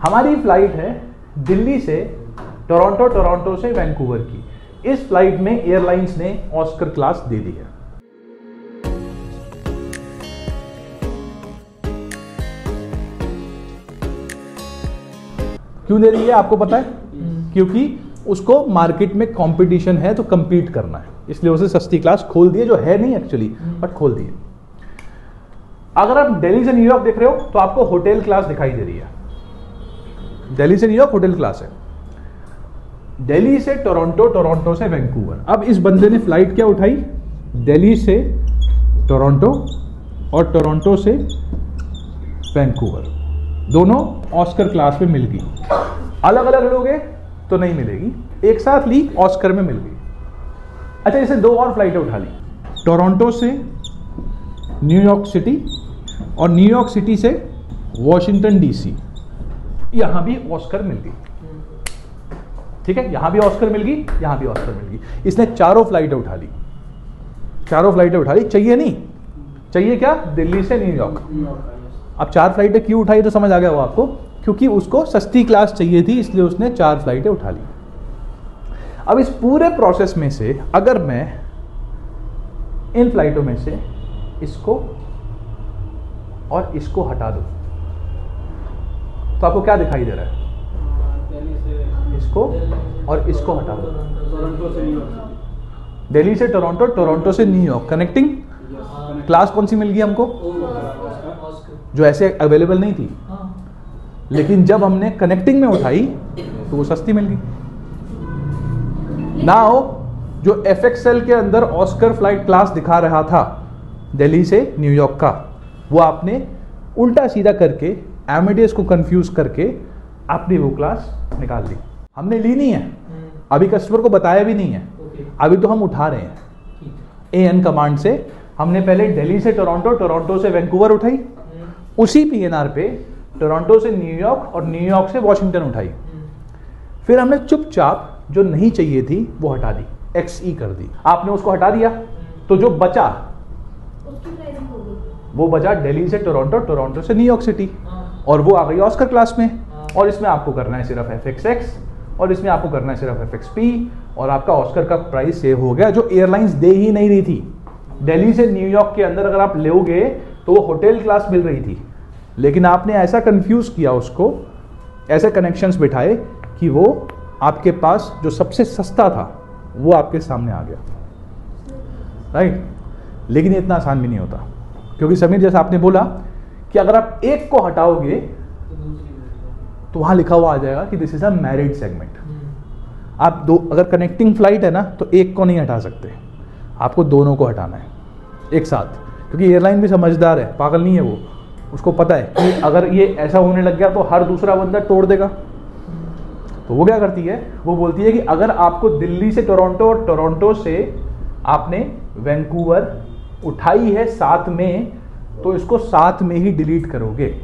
हमारी फ्लाइट है दिल्ली से टोरंटो, टोरंटो से वैंकूवर की। इस फ्लाइट में एयरलाइंस ने ऑस्कर क्लास दे दी है। क्यों दे रही है आपको पता है? क्योंकि उसको मार्केट में कंपटीशन है तो compete करना है, इसलिए उसे सस्ती क्लास खोल दी है, जो है नहीं एक्चुअली बट खोल दी है। अगर आप दिल्ली से न्यूयॉर्क देख रहे हो तो आपको होटल क्लास दिखाई दे रही है। दिल्ली से न्यूयॉर्क होटल क्लास है। दिल्ली से टोरंटो, टोरंटो से वैंकूवर। अब इस बंदे ने फ्लाइट क्या उठाई? दिल्ली से टोरंटो और टोरंटो से वैंकूवर, दोनों ऑस्कर क्लास में मिल गई। अलग अलग लोगे तो नहीं मिलेगी, एक साथ ली ऑस्कर में मिल गई। अच्छा, इसे दो और फ्लाइटें उठा ली, टोरंटो से न्यूयॉर्क सिटी और न्यूयॉर्क सिटी से वॉशिंगटन डीसी, यहां भी ऑस्कर मिल गई। ठीक है, यहां भी ऑस्कर मिल गई, यहां भी ऑस्कर मिल गई। इसने चारों फ्लाइटें उठा ली, चारों फ्लाइटें उठा ली। चाहिए नहीं, चाहिए क्या? दिल्ली से न्यूयॉर्क। अब 4 फ्लाइटें क्यों उठाई तो समझ आ गया वो आपको, क्योंकि उसको सस्ती क्लास चाहिए थी, इसलिए उसने 4 फ्लाइटें उठा ली। अब इस पूरे प्रोसेस में से अगर मैं इन फ्लाइटों में से इसको और इसको हटा दूं तो आपको क्या दिखाई दे रहा है? इसको और इसको हटा दो। दिल्ली से टोरंटो, टोरंटो से न्यूयॉर्क, कनेक्टिंग क्लास कौन सी मिल गई हमको? जो ऐसे अवेलेबल नहीं थी, लेकिन जब हमने कनेक्टिंग में उठाई तो वो सस्ती मिल गई। नाउ जो FXL के अंदर ऑस्कर फ्लाइट क्लास दिखा रहा था दिल्ली से न्यूयॉर्क का, वो आपने उल्टा सीधा करके एमेडियस को कंफ्यूज करके आपने वो क्लास निकाल ली। हमने ली नहीं है, अभी कस्टमर को बताया भी नहीं है, अभी तो हम उठा रहे हैं। AN कमांड से हमने पहले दिल्ली से टोरंटो, टोरंटो से वैंकूवर उठाई, उसी PNR पे टोरंटो से न्यूयॉर्क और न्यूयॉर्क से वॉशिंगटन उठाई। फिर हमने चुपचाप जो नहीं चाहिए थी वो हटा दी, XE कर दी। आपने उसको हटा दिया तो जो बचा वो बचा दिल्ली से टोरंटो, टोरंटो से न्यूयॉर्क सिटी, और वो आ गई ऑस्कर क्लास में। और इसमें आपको करना है सिर्फ FXX और इसमें आपको करना है सिर्फ FXP, और आपका ऑस्कर का प्राइस सेव हो गया, जो एयरलाइंस दे ही नहीं रही थी। दिल्ली से न्यूयॉर्क के अंदर अगर आप लोगे तो वो होटल क्लास मिल रही थी, लेकिन आपने ऐसा कंफ्यूज किया उसको, ऐसे कनेक्शंस बिठाए कि वो आपके पास जो सबसे सस्ता था वो आपके सामने आ गया, राइट। लेकिन ये इतना आसान भी नहीं होता, क्योंकि समीर जैसा आपने बोला कि अगर आप एक को हटाओगे तो वहां लिखा हुआ आ जाएगा कि this is a married segment. आप दो, अगर कनेक्टिंग फ्लाइट है ना तो एक को नहीं हटा सकते, आपको दोनों को हटाना है एक साथ, क्योंकि एयरलाइन भी समझदार है, पागल नहीं है वो। उसको पता है कि अगर ये ऐसा होने लग गया तो हर दूसरा बंदा तोड़ देगा। तो वो क्या करती है, वो बोलती है कि अगर आपको दिल्ली से टोरंटो और टोरंटो से आपने वैंकूवर उठाई है साथ में, तो इसको साथ में ही डिलीट करोगे,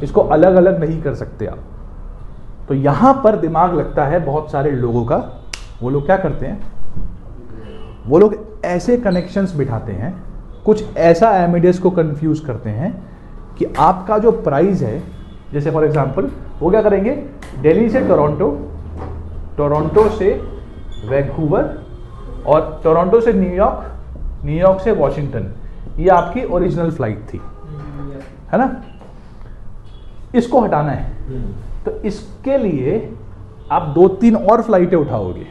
इसको अलग अलग नहीं कर सकते आप। तो यहां पर दिमाग लगता है बहुत सारे लोगों का। वो लोग क्या करते हैं, वो लोग ऐसे कनेक्शंस बिठाते हैं, कुछ ऐसा एमिडियस को कंफ्यूज करते हैं कि आपका जो प्राइस है, जैसे फॉर एग्जांपल वो क्या करेंगे, दिल्ली से टोरंटो, टोरंटो से वैंकूवर और टोरंटो से न्यूयॉर्क, न्यूयॉर्क से वॉशिंगटन, ये आपकी ओरिजिनल फ्लाइट थी, है ना। इसको हटाना है तो इसके लिए आप 2-3 और फ्लाइटें उठाओगे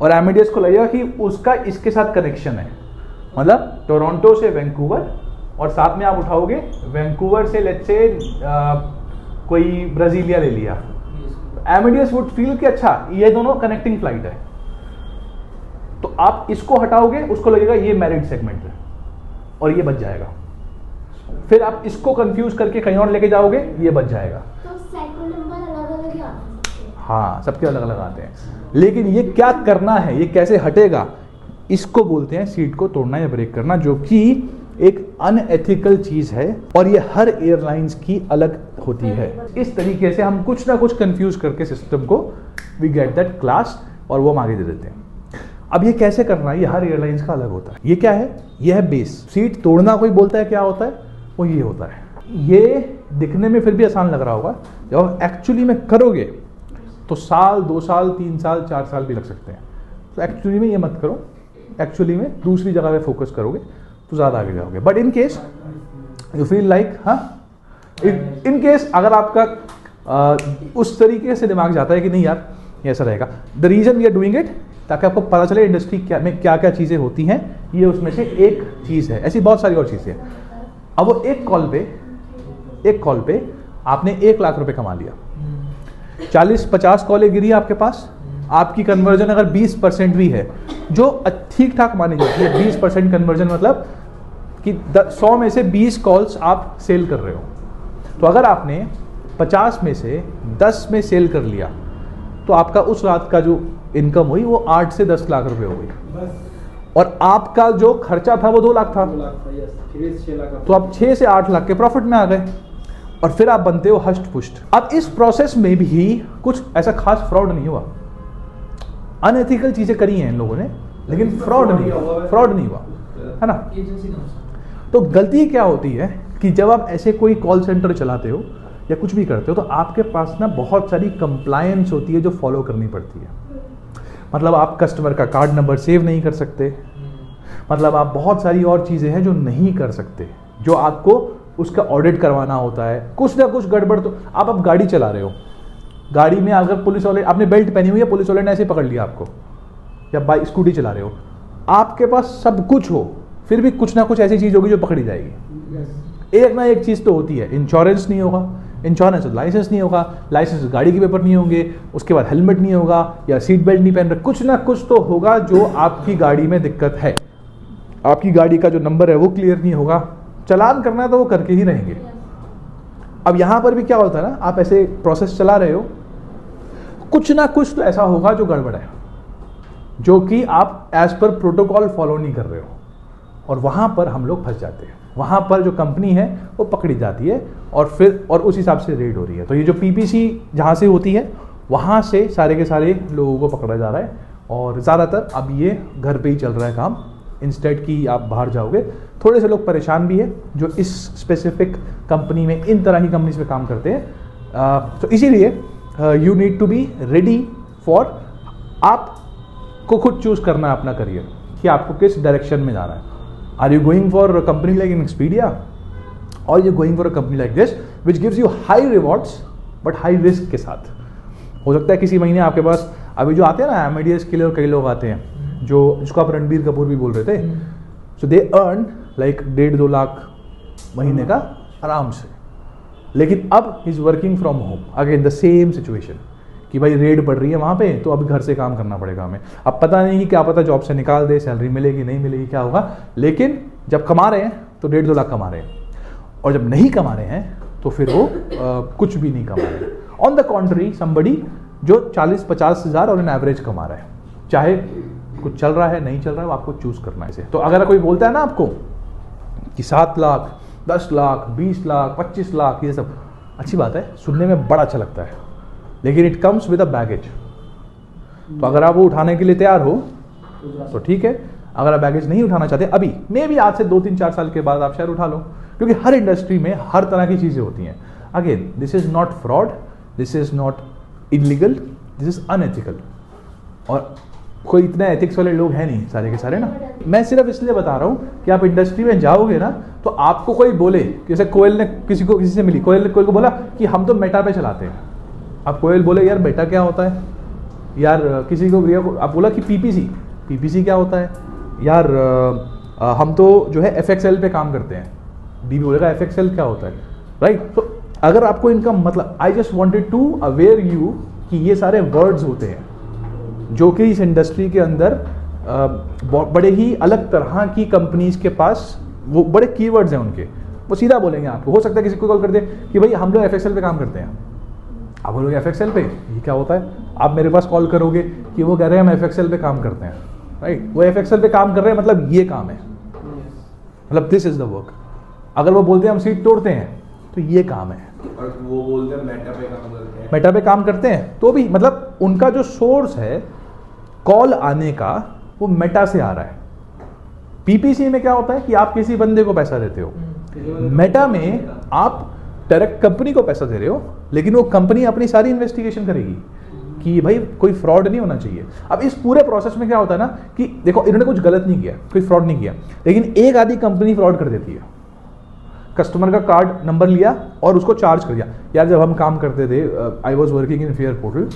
और एमिडियस को लगेगा कि उसका इसके साथ कनेक्शन है, मतलब टोरंटो से वैंकूवर, और साथ में आप उठाओगे वैंकूवर से लेट्स से कोई ब्राजीलिया ले लिया। एमिडियस वुड फील कि अच्छा ये दोनों कनेक्टिंग फ्लाइट है, तो आप इसको हटाओगे, उसको लगेगा ये मैरिड सेगमेंट है और ये बच जाएगा। फिर आप इसको कंफ्यूज करके कहीं और लेके जाओगे, ये बच जाएगा। तो सेकंड नंबर अलग-अलग ही आते हैं। हाँ, सबके अलग अलग आते हैं, लेकिन ये क्या करना है, ये कैसे हटेगा, इसको बोलते हैं सीट को तोड़ना या ब्रेक करना, जो कि एक अनएथिकल चीज है और ये हर एयरलाइंस की अलग होती है। इस तरीके से हम कुछ ना कुछ कंफ्यूज करके सिस्टम को वी गेट दैट क्लास और वो हम आगे दे देते हैं। अब ये कैसे करना है, ये हर एयरलाइंस का अलग होता है। ये क्या है, ये है बेस। सीट तोड़ना कोई बोलता है क्या होता है, वो ये होता है। ये दिखने में फिर भी आसान लग रहा होगा, जब आप एक्चुअली में करोगे तो साल, 2 साल, 3 साल, 4 साल भी लग सकते हैं। तो एक्चुअली में ये मत करो, एक्चुअली में दूसरी जगह पे फोकस करोगे तो ज़्यादा आगे जाओगे। But in case you feel like, हाँ, इन केस अगर आपका उस तरीके से दिमाग जाता है कि नहीं यार ये ऐसा रहेगा, the reason we are doing it ताकि आपको पता चले इंडस्ट्री क्या में क्या क्या चीज़ें होती हैं, ये उसमें से एक चीज़ है। ऐसी बहुत सारी और चीज़ें हैं। अब वो एक कॉल पे आपने 1 लाख रुपए कमा लिया, 40-50 कॉलें गिरी आपके पास, आपकी कन्वर्जन अगर 20% भी है, जो ठीक ठाक मानी जाती है। 20% कन्वर्जन मतलब कि 100 में से 20 कॉल्स आप सेल कर रहे हो। तो अगर आपने 50 में से 10 में सेल कर लिया तो आपका उस रात का जो इनकम हुई वो 8 से 10 लाख रुपए हो गई, और आपका जो खर्चा था वो 2 लाख था, तो आप 6 से 8 लाख के प्रॉफिट में आ गए, और फिर आप बनते हो हष्ट पुष्ट। अब इस प्रोसेस में भी कुछ ऐसा खास फ्रॉड नहीं हुआ, अनएथिकल चीजें करी हैं इन लोगों ने, लेकिन फ्रॉड नहीं हुआ, है ना। तो गलती क्या होती है कि जब आप ऐसे कोई कॉल सेंटर चलाते हो या कुछ भी करते हो तो आपके पास ना बहुत सारी कंप्लायंस होती है जो फॉलो करनी पड़ती है। मतलब आप कस्टमर का कार्ड नंबर सेव नहीं कर सकते, मतलब आप बहुत सारी और चीज़ें हैं जो नहीं कर सकते, जो आपको उसका ऑडिट करवाना होता है। कुछ ना कुछ गड़बड़ तो आप अब गाड़ी चला रहे हो, गाड़ी में अगर पुलिस वाले, आपने बेल्ट पहनी हुई है, पुलिस वाले ने ऐसे पकड़ लिया आपको, या बाइक स्कूटी चला रहे हो, आपके पास सब कुछ हो फिर भी कुछ ना कुछ ऐसी चीज़ होगी जो पकड़ी जाएगी। एक ना एक चीज़ तो होती है, इंश्योरेंस नहीं होगा, इंश्योरेंस लाइसेंस नहीं होगा, लाइसेंस गाड़ी के पेपर नहीं होंगे, उसके बाद हेलमेट नहीं होगा या सीट बेल्ट नहीं पहन रहे, कुछ ना कुछ तो होगा जो आपकी गाड़ी में दिक्कत है। आपकी गाड़ी का जो नंबर है वो क्लियर नहीं होगा, चालान करना है तो वो करके ही रहेंगे। अब यहाँ पर भी क्या होता है ना, आप ऐसे प्रोसेस चला रहे हो, कुछ ना कुछ तो ऐसा होगा जो गड़बड़ है, जो कि आप एज पर प्रोटोकॉल फॉलो नहीं कर रहे हो, और वहाँ पर हम लोग फंस जाते हैं। वहाँ पर जो कंपनी है वो पकड़ी जाती है और उस हिसाब से रेड हो रही है। तो ये जो पीपीसी जहाँ से होती है वहाँ से सारे के सारे लोगों को पकड़ा जा रहा है, और ज़्यादातर अब ये घर पे ही चल रहा है काम, इंस्टेड कि आप बाहर जाओगे। थोड़े से लोग परेशान भी है जो इस स्पेसिफिक कंपनी में, इन तरह की कंपनीज में काम करते हैं। तो इसीलिए you need to be ready for, आपको खुद चूज करना है अपना करियर कि आपको किस डायरेक्शन में जाना है। Are you going for a company like Expedia, और you going for a company like this which gives you high rewards but high risk के साथ। हो सकता है किसी महीने आपके पास, अभी जो आते हैं ना एमआईडीएस के लिए, और कई लोग आते हैं जो, जिसको आप रणबीर कपूर भी बोल रहे थे, सो दे अर्न लाइक 1.5-2 लाख महीने का आराम से। लेकिन अब he is working from home, again the same situation कि भाई रेड पड़ रही है वहाँ पे, तो अभी घर से काम करना पड़ेगा हमें। अब पता नहीं कि क्या पता जॉब से निकाल दे, सैलरी मिलेगी नहीं मिलेगी, क्या होगा, लेकिन जब कमा रहे हैं तो 1.5-2 लाख कमा रहे हैं, और जब नहीं कमा रहे हैं तो फिर वो कुछ भी नहीं कमा रहे हैं। ऑन द कॉन्ट्री समबडी जो 40-50 हज़ार और एन एवरेज कमा रहा है, चाहे कुछ चल रहा है नहीं चल रहा है, वो आपको चूज करना है इसे। तो अगर कोई बोलता है ना आपको कि 7 लाख, 10 लाख, 20 लाख, 25 लाख, ये सब अच्छी बात है, सुनने में बड़ा अच्छा लगता है, लेकिन it comes with a baggage. तो अगर आप वो उठाने के लिए तैयार हो तो ठीक है, अगर आप बैगेज नहीं उठाना चाहते अभी, मे बी आज से 2-3-4 साल के बाद आप शायद उठा लो, क्योंकि हर इंडस्ट्री में हर तरह की चीज़ें होती हैं। Again this is not fraud, this is not illegal, this is unethical, और कोई इतने एथिक्स वाले लोग हैं नहीं सारे के सारे ना। मैं सिर्फ इसलिए बता रहा हूँ कि आप इंडस्ट्री में जाओगे ना तो आपको कोई बोले, जैसे कोयल ने किसी से मिली, कोयल को बोला कि हम तो मेटा पे चलाते हैं। अब कोयल बोले यार मेटा क्या होता है यार, किसी को आप बोला कि पीपीसी क्या होता है यार, हम तो जो है FXL पे काम करते हैं, बीबी बोलेगा FXL क्या होता है, राइट। तो अगर आपको इनका मतलब, I just wanted to aware you कि ये सारे वर्ड्स होते हैं जो कि इस इंडस्ट्री के अंदर बड़े ही अलग तरह की कंपनीज के पास वो बड़े कीवर्ड्स हैं उनके, वो सीधा बोलेंगे आपको। हो सकता है किसी को कॉल कर दे कि भाई हम लोग FXL पे काम करते हैं, आप बोलोगे FXL पे ये क्या होता है, आप मेरे पास कॉल करोगे कि वो कह रहे हैं हम FXL पे काम करते हैं, राइट। वो FXL पे काम कर रहे हैं मतलब ये काम है, मतलब दिस इज द वर्क। अगर वो बोलते हैं हम सीट तोड़ते हैं तो ये काम है, और वो बोलते हैं मेटा पे काम करते हैं, मेटा पे काम करते हैं, तो भी मतलब उनका जो सोर्स है कॉल आने का वो मेटा से आ रहा है। पीपीसी में क्या होता है कि आप किसी बंदे को पैसा देते हो, मेटा में आप डायरेक्ट कंपनी को पैसा दे रहे हो, लेकिन वो कंपनी अपनी सारी इन्वेस्टिगेशन करेगी कि भाई कोई फ्रॉड नहीं होना चाहिए। अब इस पूरे प्रोसेस में क्या होता है ना कि देखो इन्होंने कुछ गलत नहीं किया, कोई फ्रॉड नहीं किया, लेकिन एक आधी कंपनी फ्रॉड कर देती है। कस्टमर का कार्ड नंबर लिया और उसको चार्ज कर दिया। यार जब हम काम करते थे, I was working in fair portal,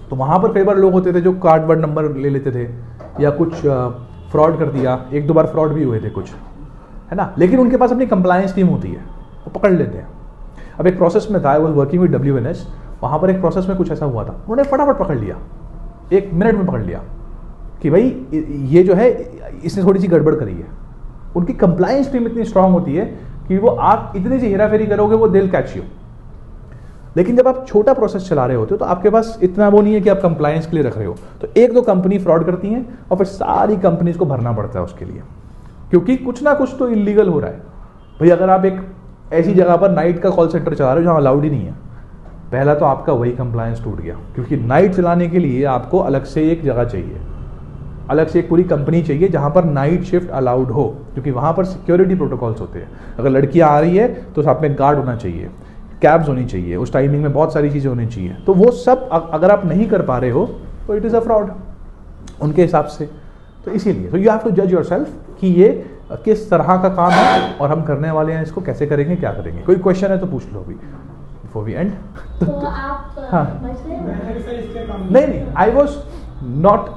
तो वहाँ पर कई बार लोग होते थे जो कार्ड वर्ड नंबर ले लेते थे या कुछ फ्रॉड कर दिया। एक दो बार फ्रॉड भी हुए थे कुछ, है ना, लेकिन उनके पास अपनी कंप्लायंस टीम होती है, वो पकड़ लेते हैं। अब एक प्रोसेस में था, I was working with WNS, वहाँ पर एक प्रोसेस में कुछ ऐसा हुआ था, उन्होंने फटाफट पकड़ लिया, 1 मिनट में पकड़ लिया कि भाई ये जो है इसने थोड़ी सी गड़बड़ करी है। उनकी कंप्लायंस टीम इतनी स्ट्रांग होती है कि वो आप इतनी सी हेराफेरी करोगे वो दिल कैच यू। लेकिन जब आप छोटा प्रोसेस चला रहे होते हो तो आपके पास इतना वो नहीं है कि आप कंप्लायंस के लिए रख रहे हो, तो एक दो कंपनी फ्रॉड करती हैं और फिर सारी कंपनीज को भरना पड़ता है उसके लिए, क्योंकि कुछ ना कुछ तो इलीगल हो रहा है। भाई अगर आप एक ऐसी जगह पर नाइट का कॉल सेंटर चला रहे हो जहाँ अलाउड ही नहीं है, पहला तो आपका वही कंप्लायंस टूट गया, क्योंकि नाइट चलाने के लिए आपको अलग से एक जगह चाहिए, अलग से एक पूरी कंपनी चाहिए जहाँ पर नाइट शिफ्ट अलाउड हो, क्योंकि वहाँ पर सिक्योरिटी प्रोटोकॉल्स होते हैं। अगर लड़कियाँ आ रही है तो साथ में गार्ड होना चाहिए, कैब्स होनी चाहिए, उस टाइमिंग में बहुत सारी चीज़ें होनी चाहिए। तो वो सब अगर आप नहीं कर पा रहे हो तो इट इज़ अ फ्रॉड उनके हिसाब से। तो इसीलिए यू हैव टू जज योरसेल्फ कि ये किस तरह का काम है और हम करने वाले हैं, इसको कैसे करेंगे, क्या करेंगे। कोई क्वेश्चन है तो पूछ लो अभी बिफोर वी एंड। तो आप हाँ नहीं, I was not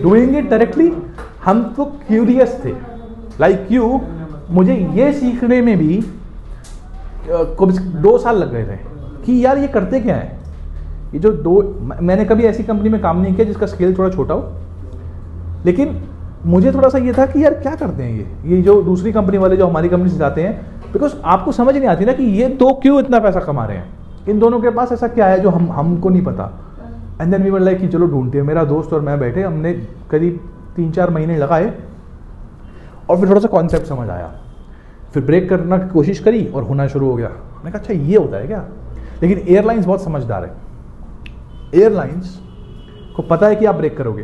doing it directly, हम तो क्यूरियस थे लाइक यू। मुझे ये सीखने में भी 2 साल लग गए थे कि यार ये करते क्या है। ये जो मैंने कभी ऐसी कंपनी में काम नहीं किया जिसका स्केल थोड़ा छोटा हो, लेकिन मुझे थोड़ा सा ये था कि यार क्या करते हैं ये जो दूसरी कंपनी वाले जो हमारी कंपनी से जाते हैं, बिकॉज आपको समझ नहीं आती ना कि ये दो क्यों इतना पैसा कमा रहे हैं, इन दोनों के पास ऐसा क्या है जो हमको नहीं पता। And then we were like कि चलो ढूंढते हैं। मेरा दोस्त और मैं बैठे, हमने करीब 3-4 महीने लगाए और फिर थोड़ा सा कॉन्सेप्ट समझ आया, फिर ब्रेक करना की कोशिश करी और होना शुरू हो गया। मैंने कहा अच्छा ये होता है क्या। लेकिन एयरलाइंस बहुत समझदार है, एयरलाइंस को पता है कि आप ब्रेक करोगे,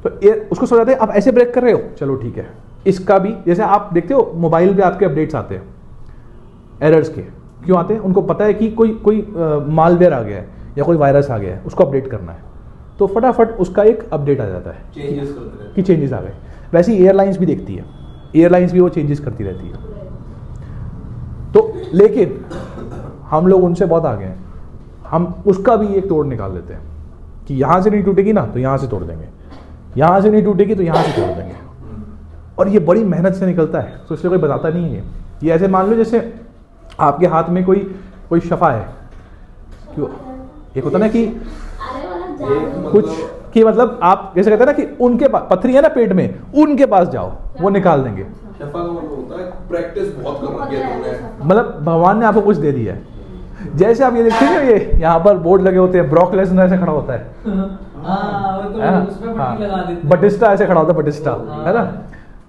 तो उसको सोचते हैं आप ऐसे ब्रेक कर रहे हो, चलो ठीक है। इसका भी जैसे आप देखते हो मोबाइल पे आपके अपडेट्स आते हैं एरर्स के, क्यों आते हैं, उनको पता है कि कोई मालवेयर आ गया है या कोई वायरस आ गया है, उसको अपडेट करना है, तो फटाफट उसका एक अपडेट आ जाता है कि चेंजेस आ गए। वैसे ही एयरलाइंस भी देखती है, एयरलाइंस भी वो चेंजेस करती रहती है। तो लेकिन हम लोग उनसे बहुत आगे हैं, हम उसका भी एक तोड़ निकाल लेते हैं कि यहाँ से नहीं टूटेगी ना तो यहाँ से तोड़ देंगे, यहाँ से नहीं टूटेगी तो यहाँ से तोड़ देंगे। और ये बड़ी मेहनत से निकलता है, तो इसलिए कोई बताता नहीं है। ये ऐसे मान लो जैसे आपके हाथ में कोई शफा है, क्यों एक होता ना कि कुछ कि मतलब आप जैसे कहते हैं ना कि उनके पास पथरी है ना पेट में, उनके पास जाओ वो निकाल देंगे। शफा का मतलब होता है प्रैक्टिस बहुत कर रखी है तुमने, मतलब भगवान ने आपको कुछ दे दिया है। जैसे आप ये देखते हैं ये यहाँ पर बोर्ड लगे होते हैं, ब्रॉक लेसनर ऐसे खड़ा होता है, बटिस्टा ऐसे खड़ा होता है, बटिस्टा है ना।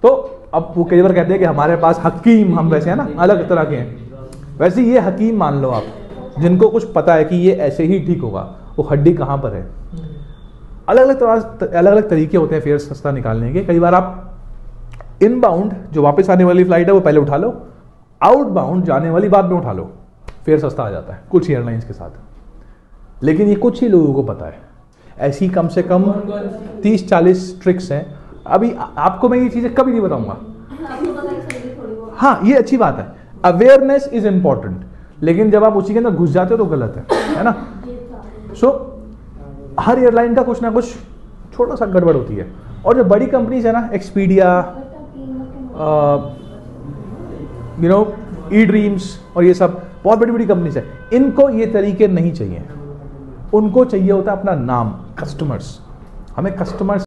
तो अब वो कई बार कहते हैं कि हमारे पास हकीम, हम वैसे है ना अलग तरह के हैं, वैसे ये हकीम मान लो आप, जिनको कुछ पता है कि ये ऐसे ही ठीक होगा, वो हड्डी कहाँ पर है। अलग अलग तरीके होते हैं फेयर सस्ता निकालने के। कई बार आप इनबाउंड जो वापस आने वाली फ्लाइट है वो पहले उठा लो, आउटबाउंड जाने वाली बाद में उठा लो, फेयर सस्ता आ जाता है कुछ एयरलाइंस के साथ। लेकिन ये कुछ ही लोगों को पता है, ऐसी कम से कम 30-40 ट्रिक्स हैं। अभी आपको मैं ये चीज़ें कभी नहीं बताऊंगा। हाँ ये अच्छी बात है, अवेयरनेस इज इंपॉर्टेंट, लेकिन जब आप उसी के अंदर घुस जाते हो तो गलत है ना। सो हर एयरलाइन का कुछ ना कुछ छोटा सा गड़बड़ होती है। और जो बड़ी कंपनीज है ना, एक्सपीडिया, ई ड्रीम्स और ये सब बहुत बड़ी बड़ी कंपनीज है, इनको ये तरीके नहीं चाहिए। उनको चाहिए होता है अपना नाम, कस्टमर्स। हमें कस्टमर्स